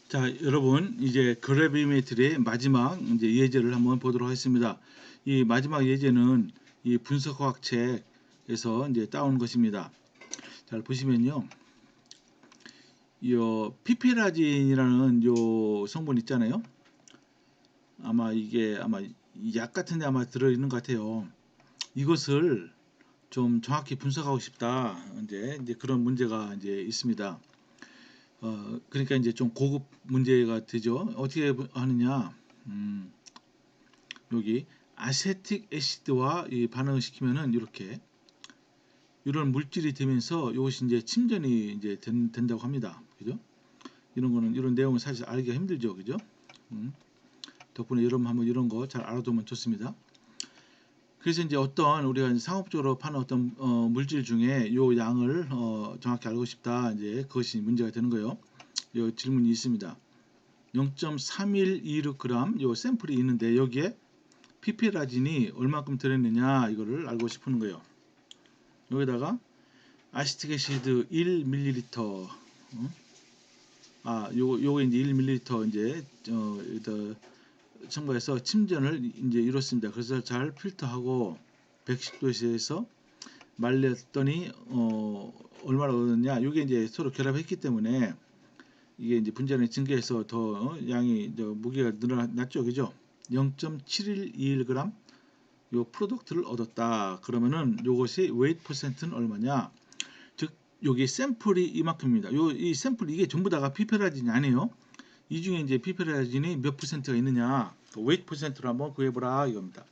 자, 여러분, 이제 그래비메트리의 마지막 이제 예제를 한번 보도록 하겠습니다. 이 마지막 예제는 이 분석화학 책에서 이제 따온 것입니다. 잘 보시면요. 요 피페라진이라는 요 성분 있잖아요. 아마 이게 아마 약 같은 데 아마 들어 있는 것 같아요. 이것을 좀 정확히 분석하고 싶다. 이제 그런 문제가 이제 있습니다. 그러니까 이제 좀 고급 문제가 되죠. 어떻게 하느냐? 음, 여기 아세틱 애시드와 이 반응을 시키면은 이렇게 이런 물질이 되면서 이것이 이제 침전이 이제 된다고 합니다. 그죠? 이런 거는 이런 내용은 사실 알기가 힘들죠. 그죠? 덕분에 여러분 한번 이런 거 잘 알아두면 좋습니다. 그래서 이제 어떤 우리가 상업적으로 파는 어떤 물질 중에 요 양을 정확히 알고 싶다. 이제 그것이 문제가 되는 거예요. 요 질문이 있습니다. 0.3126g 요 샘플이 있는데 여기에 피페라진이 얼마큼 들어있느냐 이거를 알고 싶은 거예요. 여기다가 아시틱 애시드 1ml 요거 이제 1ml 이제 첨가해서 침전을 이제 이뤘습니다. 그래서 잘 필터하고 110도에서 말렸더니 얼마나 얻었냐? 이게 이제 서로 결합했기 때문에 이게 이제 분자량이 증가해서 더 양이 무게가 늘어났죠, 그죠? 0.7121g 요 프로덕트를 얻었다. 그러면은 요것이 웨이트 퍼센트는 얼마냐? 즉 여기 샘플이 이만큼입니다. 이 샘플 이게 전부 다가 피페라진이 아니에요. 이 중에 이제 피페라진이 몇 퍼센트가 있느냐? 웨이트 퍼센트로 한번 구해보라 이겁니다.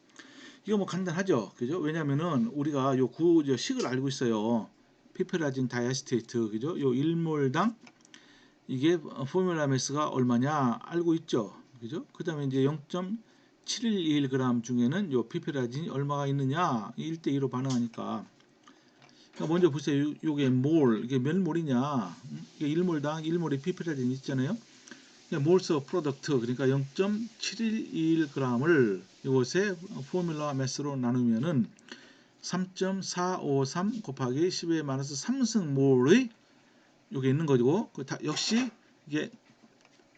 이거 뭐 간단하죠, 그죠? 왜냐면은 우리가 요 식을 알고 있어요. 피페라진 다이아시테이트, 그죠? 요 1몰당 이게 포뮬라 매스가 얼마냐 알고 있죠, 그죠? 그 다음에 이제 0.711g 중에는 요 피페라진이 얼마가 있느냐 1대2로 반응하니까 그러니까 먼저 보세요. 요게 이게 몇 몰이냐 이게 1몰당 1몰의 피페라진이 있잖아요. 몰스 프로덕트 그러니까 0.711g을 이것에 포뮬라 매스로 나누면은 3.453 곱하기 10의 마이너스 3승몰의 요게 있는 거고 역시 이게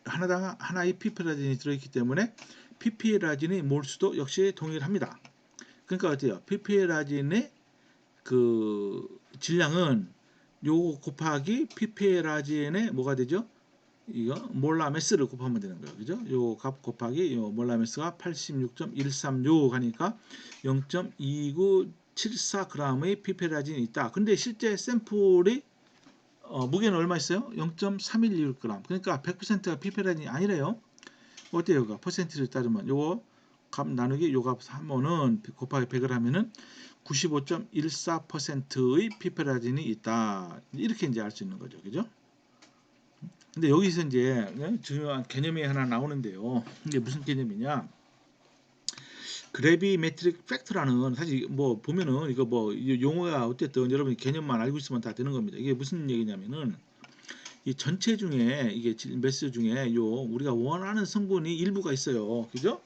하나의 피페라진이 들어있기 때문에 피페라진의 몰수도 역시 동일합니다. 그러니까 어때요? 피페라진의 그 질량은 요 곱하기 피페라진의 뭐가 되죠? 이거 몰라메스를 곱하면 되는 거예요. 그죠? 요 값 곱하기 요 몰라메스가 86.136 하니까 0.2974g의 피페라진이 있다. 근데 실제 샘플이 무게는 얼마 있어요? 0.316g. 그러니까 100%가 피페라진이 아니래요. 어때요? 그 퍼센트를 따르면 요거 값 나누기 요 값 하면은 곱하기 100을 하면은 95.14%의 피페라진이 있다. 이렇게 이제 알 수 있는 거죠. 그죠? 근데 여기서 이제 중요한 개념이 하나 나오는데요. 이게 무슨 개념이냐? 그래비메트릭 팩터라는 사실 뭐 보면은 이거 뭐 용어가 어쨌든 여러분이 개념만 알고 있으면 다 되는 겁니다. 이게 무슨 얘기냐면은 이 전체 중에 이게 매스 중에 요 우리가 원하는 성분이 일부가 있어요. 그죠?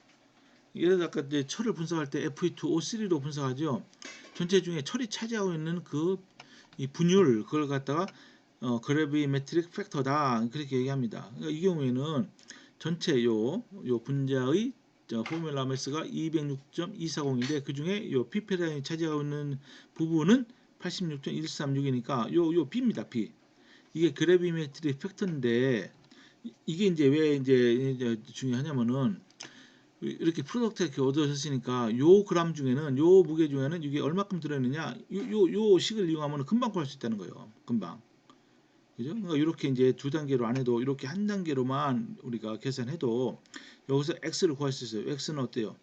예를 들어 아까 이제 철을 분석할 때 Fe2O3로 분석하죠. 전체 중에 철이 차지하고 있는 그 이 분율 그걸 갖다가 그래비메트릭 팩터다 그렇게 얘기합니다. 그러니까 이 경우에는 전체 요 분자의 포뮬라 매스가 206.240인데 그 중에 요 피페라인이 차지하고 있는 부분은 86.136이니까 요 B입니다. B. 이게 그래비메트릭 팩터인데 이게 이제 왜 이제 중요하냐면은 이렇게 프로덕트가 이렇게 얻어졌으니까 요 그램 중에는 요 무게 중에는 이게 얼마큼 들어있느냐 요 식을 이용하면 금방 구할 수 있다는 거예요. 금방. 그죠? 그러니까 이렇게 이제 두 단계로 안 해도 이렇게 한 단계로만 우리가 계산해도 여기서 x를 구할 수 있어요. x는 어때요?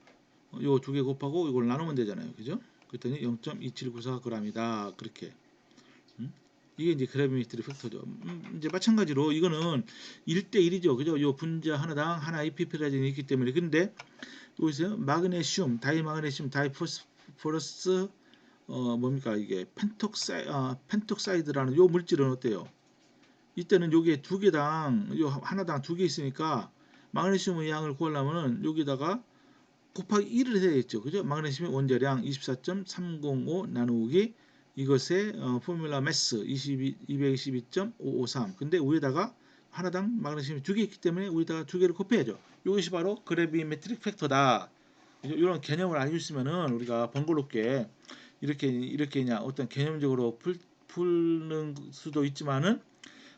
요 두 개 곱하고 이걸 나누면 되잖아요. 그죠? 그랬더니 0.2794g이다. 그렇게. 이게 이제 그래비메트리 팩터죠. 이제 마찬가지로 이거는 1대1이죠. 그죠? 요 분자 하나당 하나의 피페라진이 있기 때문에. 근데 여기서 마그네슘, 다이마그네슘, 다이포스포러스 뭡니까 이게 펜톡사이드라는 요 물질은 어때요? 이때는 요게 두 개당 요 하나당 두 개 있으니까 마그네슘의 양을 구하려면은 여기다가 곱하기 1을 해야겠죠. 그죠? 마그네슘의 원자량 24.305 나누기 이것의 포뮬라 매스 222.553. 근데 위에다가 하나당 마그네슘이 2개 있기 때문에 우리다가 2개를 곱해야죠. 이것이 바로 그래비메트릭 팩터다. 이런 개념을 알고 있으면은 우리가 번거롭게 이렇게 그냥 어떤 개념적으로 푸는 수도 있지만은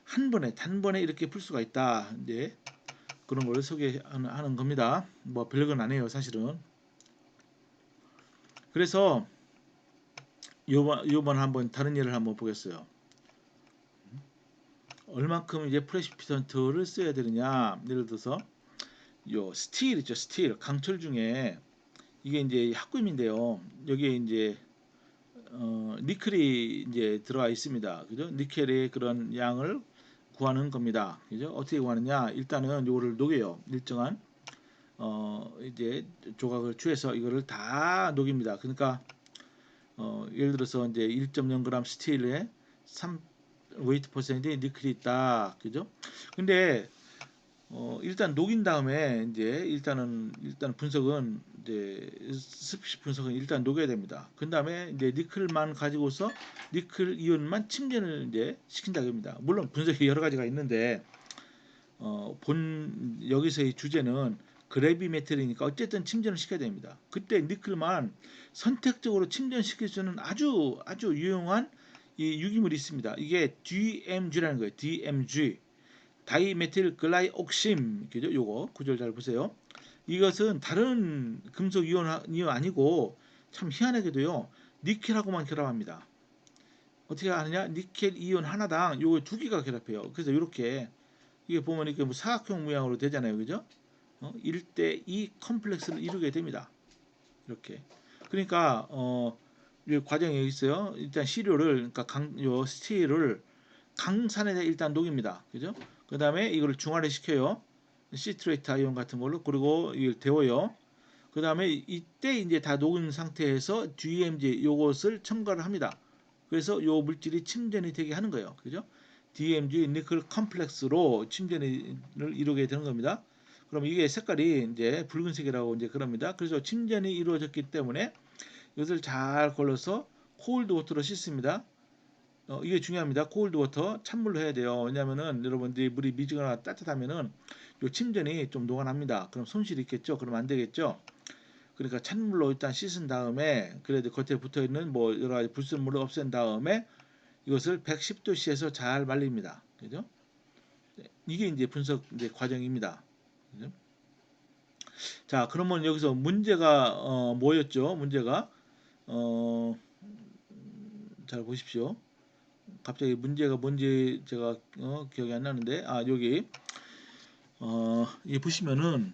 한 번에 단번에 이렇게 풀 수가 있다. 이제 그런 걸 소개하는 겁니다. 뭐 별건 아니에요, 사실은. 그래서 요번 한번 다른 예를 한번 보겠어요. 얼만큼 이제 프레시피턴트를 써야 되느냐. 예를 들어서 요 스틸 있죠, 스틸 강철 중에 이게 이제 합금인데요. 여기에 이제 니켈이 이제 들어가 있습니다. 그죠? 니켈의 그런 양을 구하는 겁니다. 그죠? 어떻게 구하느냐? 일단은 요거를 녹여요. 일정한 이제 조각을 취해서 이거를 다 녹입니다. 그러니까 예를 들어서 이제 1.0g 스틸에 3 웨이트 퍼센트의 니켈이 있다. 그죠? 근데 일단 녹인 다음에 이제 일단 분석은 이제 습식 분석은 일단 녹여야 됩니다. 그 다음에 이제 니켈만 가지고서 니켈 이온만 침전을 이제 시킨다고 합니다. 물론 분석이 여러 가지가 있는데 본 여기서의 주제는 그래비메트리니까 어쨌든 침전을 시켜야 됩니다. 그때 니켈만 선택적으로 침전시킬 수 있는 아주 유용한 이 유기물이 있습니다. 이게 DMG라는 거예요. DMG. 다이메틸 글라이옥심. 그죠? 요거 구절 잘 보세요. 이것은 다른 금속 이온이 아니고 참 희한하게도요. 니켈하고만 결합합니다. 어떻게 하느냐? 니켈 이온 하나당 요거 2개가 결합해요. 그래서 이렇게 이게 보면 이렇게 뭐 사각형 모양으로 되잖아요. 그죠? 1대2 컴플렉스를 이루게 됩니다. 이렇게. 그러니까 이 과정이 있어요. 일단 시료를 그러니까 요 스틸을 강산에 일단 녹입니다. 그죠? 그다음에 이거를 중화를 시켜요. 시트레이트 아이온 같은 걸로. 그리고 이걸 데워요. 그다음에 이때 이제 다 녹은 상태에서 DMG 요것을 첨가를 합니다. 그래서 요 물질이 침전이 되게 하는 거예요. 그죠? DMG 니켈 컴플렉스로 침전을 이루게 되는 겁니다. 그럼 이게 색깔이 이제 붉은색이라고 이제 그럽니다. 그래서 침전이 이루어졌기 때문에 이것을 잘 걸러서 콜드 워터로 씻습니다. 이게 중요합니다. 콜드 워터 찬물로 해야 돼요. 왜냐면은 여러분들이 물이 미지거나 따뜻하면은 요 침전이 좀 녹아납니다. 그럼 손실이 있겠죠. 그럼 안 되겠죠. 그러니까 찬물로 일단 씻은 다음에 그래도 겉에 붙어 있는 뭐 여러 가지 불순물을 없앤 다음에 이것을 110도씨에서 잘 말립니다. 그죠? 이게 이제 분석 이제 과정입니다. 그죠? 자, 그러면 여기서 문제가 뭐였죠? 문제가 어, 잘 보십시오. 갑자기 문제가 뭔지 제가 기억이 안 나는데 여기 이 보시면은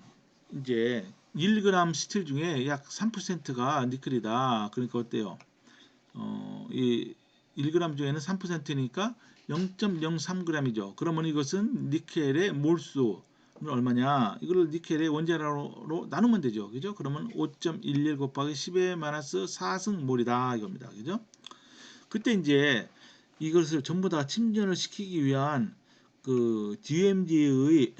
이제 1g 스틸 중에 약 3%가 니켈이다. 그러니까 어때요? 이 1g 중에는 3%니까 0.03g이죠. 그러면 이것은 니켈의 몰수는 얼마냐? 이거를 니켈의 원자로 나누면 되죠. 그죠? 그러면 5.11 곱하기 10의 마이너스 4승몰이다 이겁니다. 그죠? 그때 이제 이것을 전부 다 침전을 시키기 위한 그 DMG의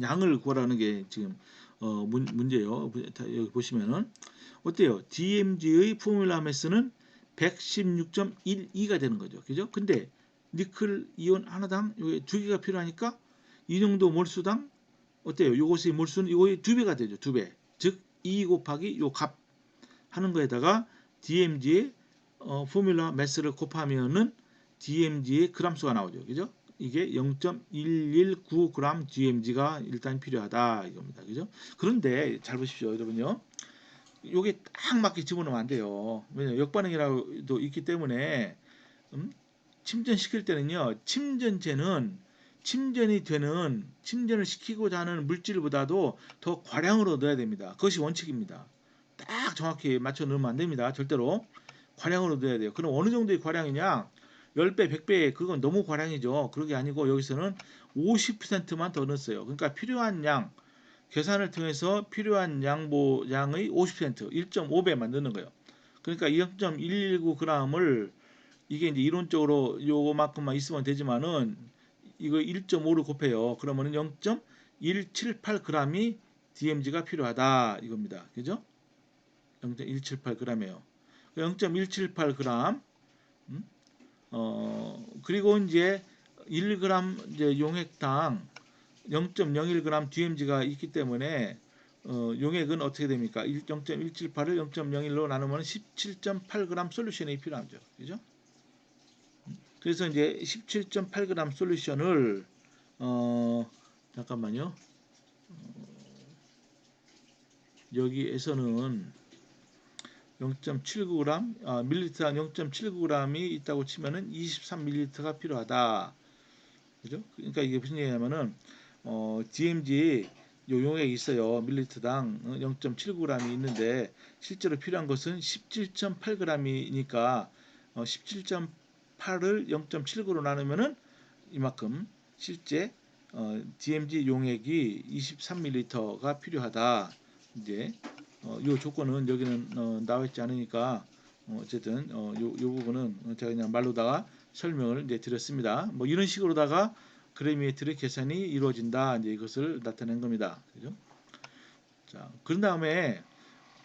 양을 구하라는 게 지금 문제예요. 여기 보시면은 어때요? DMG의 포뮬라 매스는 116.12가 되는 거죠. 그죠? 근데 니켈 이온 하나당 요게 2개가 필요하니까 이 정도 몰수당 어때요? 요것의 몰수는 요거의 2배가 되죠. 2배. 즉 2 곱하기 요 값 하는 거에다가 DMG의 포뮬라 매스를 곱하면은 DMG의 그람수가 나오죠. 그죠? 이게 0.119g DMG가 일단 필요하다 이겁니다. 그죠? 그런데 잘 보십시오, 여러분요. 요게 딱 맞게 집어넣으면 안 돼요. 왜냐 역반응이라도 있기 때문에 침전시킬 때는요. 침전을 시키고자 하는 물질보다도 더 과량으로 넣어야 됩니다. 그것이 원칙입니다. 딱 정확히 맞춰 넣으면 안 됩니다. 절대로 과량으로 넣어야 돼요. 그럼 어느 정도의 과량이냐? 10배, 100배 그건 너무 과량이죠. 그게 아니고 여기서는 50%만 더 넣었어요. 그러니까 필요한 양 계산을 통해서 필요한 양의 50% 1.5배만 넣는 거예요. 그러니까 0.119g을 이게 이제 이론적으로 요만큼만 있으면 되지만은 이거 1.5를 곱해요. 그러면은 0.178g이 DMG가 필요하다 이겁니다. 그죠? 0.178g이에요. 0.178g. 그리고 이제 1g 이제 용액당 0.01g DMG가 있기 때문에 용액은 어떻게 됩니까? 0.178을 0.01로 나누면 17.8g 솔루션이 필요하죠. 그죠? 그래서 이제 17.8g 솔루션을 잠깐만요. 여기에서는 0.79g, 밀리리터당 0.79g이 있다고 치면은 23ml가 필요하다. 그죠? 그러니까 이게 무슨 얘기냐면은 DMG 요 용액이 있어요. 밀리리터당 0.79g이 있는데 실제로 필요한 것은 17.8g이니까 17.8을 0.79로 나누면은 이만큼 실제 DMG 용액이 23ml가 필요하다. 이제 요 조건은 여기는 나와 있지 않으니까 어쨌든 요 부분은 제가 그냥 말로다가 설명을 이제 드렸습니다. 뭐 이런 식으로다가 그래미메트리 계산이 이루어진다. 이제 이것을 나타낸 겁니다. 그죠? 자, 그런 다음에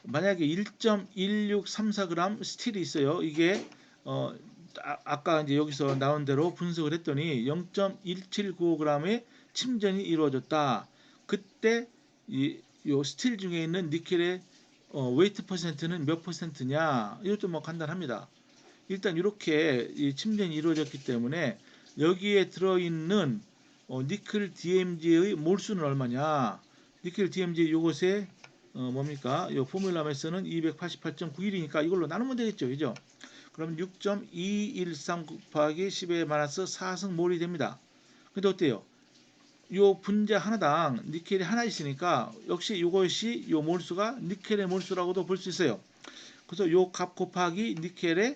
만약에 1.1634g 스틸이 있어요. 이게 아까 이제 여기서 나온 대로 분석을 했더니 0.1795g의 침전이 이루어졌다. 그때 요 스틸 중에 있는 니켈의 웨이트 퍼센트는 몇 퍼센트냐? 이것도 뭐 간단합니다. 일단 이렇게 이 침전이 이루어졌기 때문에 여기에 들어있는 니켈 DMG의 몰수는 얼마냐? 니켈 DMG 요것에 뭡니까? 요 포뮬라에서는 288.91이니까 이걸로 나누면 되겠죠, 그죠? 그럼 6.213 곱하기 10에 마이너스 4승몰이 됩니다. 근데 어때요? 요 분자 하나당 니켈이 하나 있으니까 역시 이것이 요 몰수가 니켈의 몰수라고도 볼 수 있어요. 그래서 요 값 곱하기 니켈의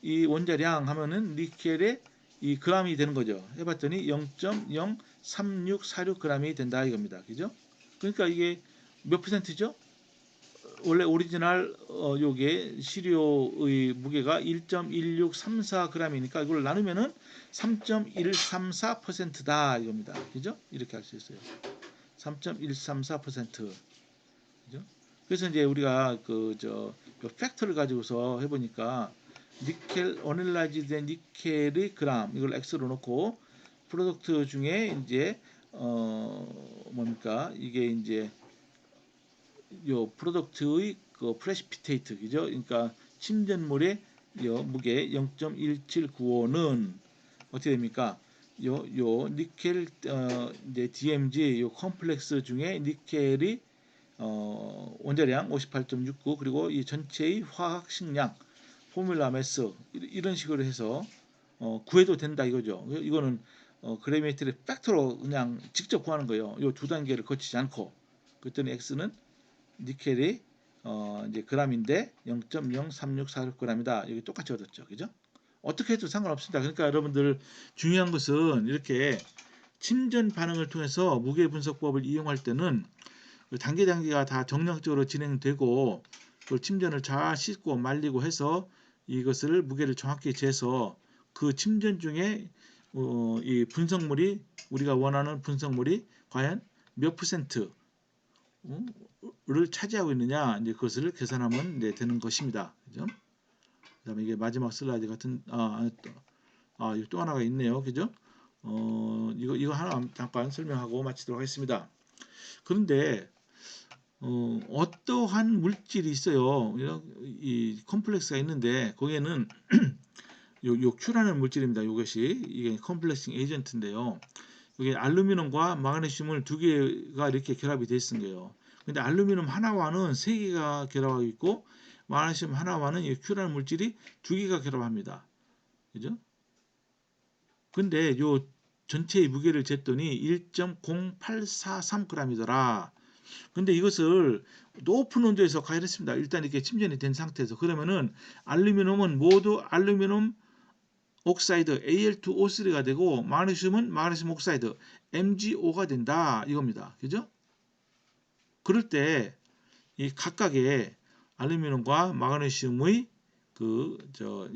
이 원자량 하면은 니켈의 이 g이 되는 거죠. 해봤더니 0.03646g이 된다 이겁니다. 그죠? 그러니까 이게 몇 퍼센트죠? 원래 오리지널 요게 시료의 무게가 1.1634g이니까 이걸 나누면은 3.134%다 이겁니다. 그죠? 이렇게 할 수 있어요. 3.134%. 그죠? 그래서 이제 우리가 팩터를 가지고서 해보니까 니켈 어널라이즈된 니켈의 그램 이걸 x로 놓고 프로덕트 중에 이제 뭡니까 이게 이제 요 프로덕트의 그 프레시피테이트 그죠? 그러니까 침전물의 요 무게 0.1795는 어떻게 됩니까? 요 니켈 이제 DMG 요 컴플렉스 중에 니켈이 원자량 58.69 그리고 이 전체의 화학식량 포뮬라 매스 이런 식으로 해서 구해도 된다 이거죠. 이거는 그래미메트리 팩터로 그냥 직접 구하는 거예요. 요 두 단계를 거치지 않고 그랬더니 x는 니켈이 이제 g인데 0.03646g이다. 여기 똑같이 얻었죠. 그죠? 어떻게 해도 상관없습니다. 그러니까 여러분들 중요한 것은 이렇게 침전 반응을 통해서 무게 분석법을 이용할 때는 단계 단계가 다 정량적으로 진행되고 그 침전을 잘 씻고 말리고 해서 이것을 무게를 정확히 재서 그 침전 중에 이 분석물이 우리가 원하는 분석물이 과연 몇 퍼센트 를 차지하고 있느냐 이제 그것을 계산하면 이제 되는 것입니다. 그죠? 그다음에 이게 마지막 슬라이드 같은 이거 또 하나가 있네요. 그죠? 이거 하나 잠깐 설명하고 마치도록 하겠습니다. 그런데 어떠한 물질이 있어요. 이 컴플렉스가 있는데 거기에는 요 Q라는 물질입니다. 이것이 이게 컴플렉싱 에이전트인데요. 이게 알루미늄과 마그네슘을 두 개가 이렇게 결합이 되어 있는 거예요. 근데 알루미늄 하나와는 세 개가 결합하고 있고 마그네슘 하나와는 이 Q라는 물질이 두 개가 결합합니다. 그죠? 근데 요 전체의 무게를 쟀더니 1.0843g이더라. 근데 이것을 높은 온도에서 가열했습니다. 일단 이렇게 침전이 된 상태에서 그러면은 알루미늄은 모두 알루미늄 옥사이드 Al2O3가 되고 마그네슘은 마그네슘 옥사이드 MgO가 된다 이겁니다. 그죠? 그럴 때 이 각각의 알루미늄과 마그네슘의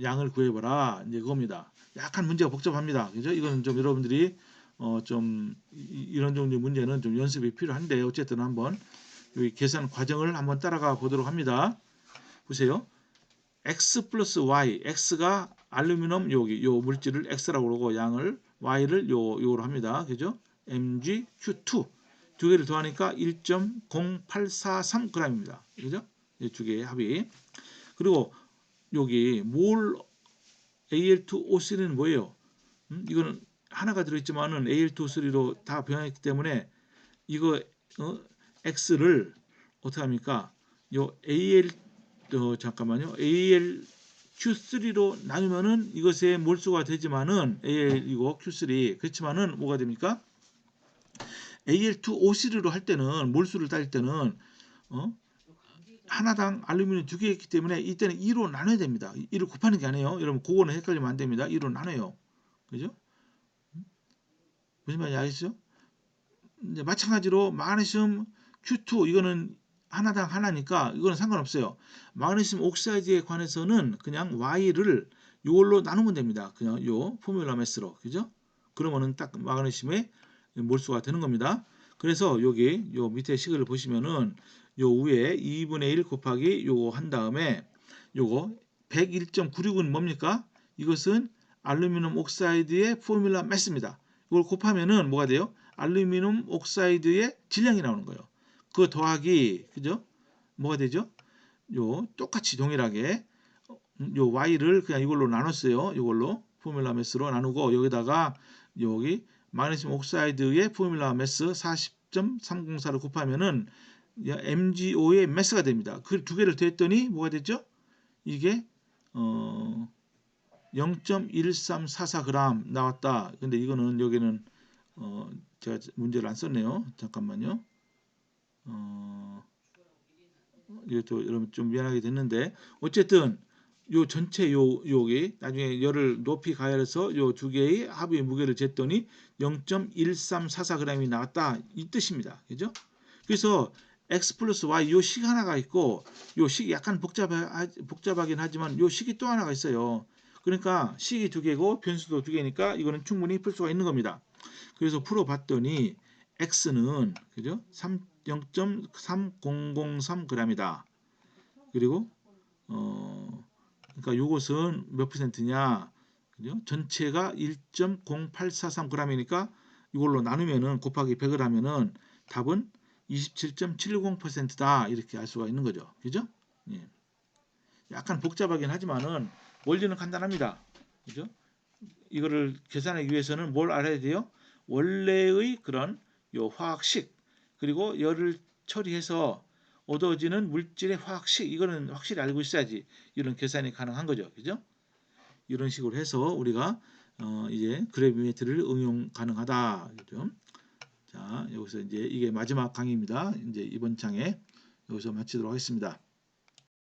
양을 구해봐라 이제 그겁니다. 약간 문제가 복잡합니다. 그죠? 이거는 좀 여러분들이 좀 이런 종류 문제는 좀 연습이 필요한데 어쨌든 한번 이 계산 과정을 한번 따라가 보도록 합니다. 보세요. x 플러스 y, x가 알루미늄 여기 요 물질을 x라고 그러고 양을 Y를 요로 합니다. 그죠? mgq2 두 개를 더하니까 1.0843g입니다. 그죠? 이 두 개의 합이. 그리고 여기 몰 Al2O3는 뭐예요? 이거는 하나가 들어있지만은 Al2O3로 다 변했기 때문에 이거 X를 어떻게 합니까? 요 AL 잠깐만요. AlQ3로 나누면은 이것의 몰수가 되지만은 AL이고 Q3 그렇지만은 뭐가 됩니까? Al2O3로 할 때는 몰수를 따질 때는 어? 하나당 알루미늄 두 개였기 때문에 이때는 2로 나눠야 됩니다. 2를 곱하는 게 아니에요. 여러분 그거는 헷갈리면 안 됩니다. 2로 나눠요. 그죠? 무슨 말인지 아시죠? 이제 마찬가지로 마그네슘 Q2 이거는 하나당 하나니까 이거는 상관없어요. 마그네슘 옥사이드에 관해서는 그냥 Y를 이걸로 나누면 됩니다. 그냥 요 포뮬라 매스로. 그죠? 그러면은 딱 마그네슘의 몰수가 되는 겁니다. 그래서 여기 요 밑에 식을 보시면은 요 위에 2분의 1 곱하기 요거 한 다음에 요거 101.96은 뭡니까? 이것은 알루미늄 옥사이드의 포뮬라 매스입니다. 이걸 곱하면은 뭐가 돼요? 알루미늄 옥사이드의 질량이 나오는 거예요. 그 더하기 그죠? 뭐가 되죠? 요 똑같이 동일하게 요 y를 그냥 이걸로 나눴어요. 이걸로 포뮬라 매스로 나누고 여기다가 여기 마그네슘 옥사이드의 포뮬라 매스 40.304를 곱하면은 MgO의 매스가 됩니다. 그 두 개를 더했더니 뭐가 됐죠? 이게 0.1344g 나왔다. 근데 이거는 여기는 제가 문제를 안 썼네요. 잠깐만요. 이것도 여러분 좀 미안하게 됐는데 어쨌든 요 전체 여기 나중에 열을 높이 가열해서 요 두 개의 합의 무게를 쟀더니 0.1344g이 나왔다 이 뜻입니다. 그죠? 그래서 x 플러스 y 요 식 하나가 있고 요 식이 약간 복잡하긴 하지만 요 식이 또 하나가 있어요. 그러니까 식이 두 개고 변수도 두 개니까 이거는 충분히 풀 수가 있는 겁니다. 그래서 풀어봤더니 x는 그죠? 0.3003g이다. 그리고 그러니까 요것은 몇 퍼센트냐? 그죠? 전체가 1.0843g이니까 이걸로 나누면은 곱하기 100을 하면은 답은 27.710%다 이렇게 알 수가 있는 거죠. 그죠? 예. 약간 복잡하긴 하지만은 원리는 간단합니다. 그죠? 이거를 계산하기 위해서는 뭘 알아야 돼요? 원래의 그런 요 화학식 그리고 열을 처리해서 얻어지는 물질의 화학식 이거는 확실히 알고 있어야지 이런 계산이 가능한 거죠. 그죠? 이런 식으로 해서 우리가 이제 그래비메트리를 응용 가능하다. 그죠? 자, 여기서 이제 이게 마지막 강의입니다. 이제 이번 장에 여기서 마치도록 하겠습니다.